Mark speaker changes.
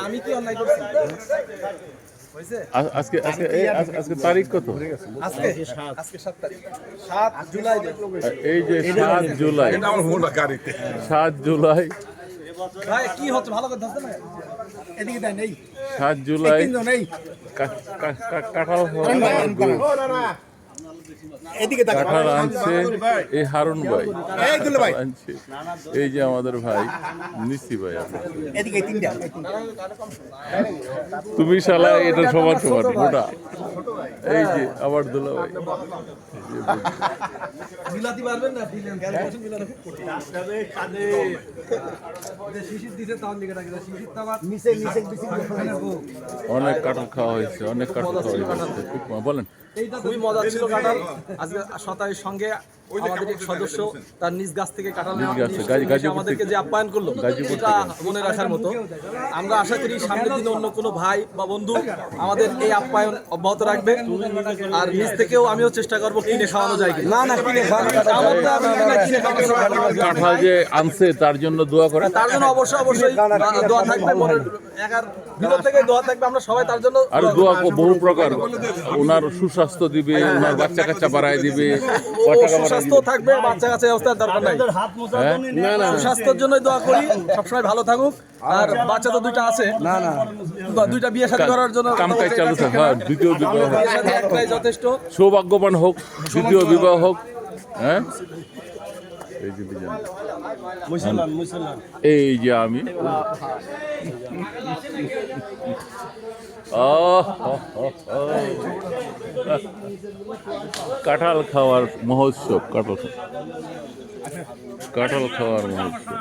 Speaker 1: আমি কি অন্যায় করছি?
Speaker 2: আজকে তারিখ কত?
Speaker 1: আজকে 7 তারিখ, 7 জুলাই।
Speaker 2: এই যে 7 জুলাই, 7 জুলাই,
Speaker 1: ভাই কি হচ্ছে ভালো করে ধরতে না, এদিকে দেন। এই
Speaker 2: 7 জুলাই কাঁঠাল
Speaker 1: এদিকে তাকান,
Speaker 2: কাঁঠাল আনছে এই হারুন ভাই আনছে। এই যে আমাদের ভাই নিসি ভাই,
Speaker 1: এদিকে তিনটা।
Speaker 2: তুমি শালা এটা সমান সমান মোটা। এই যে আবার দুলা ভাই
Speaker 1: মিলাতে পারবেন না, দিলেন ক্যালকুলেশন মিলানো খুব কঠিন। যে শিশির দিতে তাও লিখে রাখি, শিশির তো আবার নিচে বেশি
Speaker 2: অনেক কাঁঠাল খাওয়া হয়েছে, অনেক কাঁঠাল খাওয়া হয়েছে। বলেন।
Speaker 1: খুবই মজা ছিল কাঁঠাল। আজকে শতায়ের সঙ্গে আমাদের এক সদস্য তার নিজ গাছ থেকে কাঁঠাল আমাদেরকে যে আপ্যায়ন করলো, এটা মনে রাখার মতো। আমরা আশা করি সামনের দিনে অন্য কোনো ভাই বা বন্ধু আমাদের এই আপ্যায়ন অব্যাহত রাখবে। আর নিজ থেকেও আমিও চেষ্টা করবো কিনে খাওয়ানো যায় কিনা। না কিনে খাওয়ানো,
Speaker 2: কাঁঠাল যে আনছে তার জন্য দোয়া করে,
Speaker 1: তার জন্য অবশ্যই দোয়া থাকবে, মনের একার ভিতর থেকে দোয়া থাকবে। আমরা সবাই তার জন্য
Speaker 2: আর দোয়া বহু প্রকার। ওনার সুস্বাস্থ্য দিবে, ওনার বাচ্চা কাচ্চা বাড়ায় দিবে,
Speaker 1: সুস্বাস্থ্য থাকবে, বাচ্চা কাচ্চা অবস্থার দরকার নাই। সুস্বাস্থ্যের জন্য দোয়া করি, সবসময় ভালো থাকুক। আর বাচ্চা তো দুইটা আছে, দুইটা বিয়ে শাদী করার জন্য
Speaker 2: কামকাজ চালু থাকে। হ্যাঁ, দ্বিতীয় বিবাহ
Speaker 1: একটাই যথেষ্ট।
Speaker 2: সৌভাগ্যবান হোক, দ্বিতীয় বিবাহ হোক। হ্যাঁ, এই যে এই যে আমি কাঁঠাল খাওয়ার মহোৎসব, কাঁঠাল খাওয়ার মহোৎসব।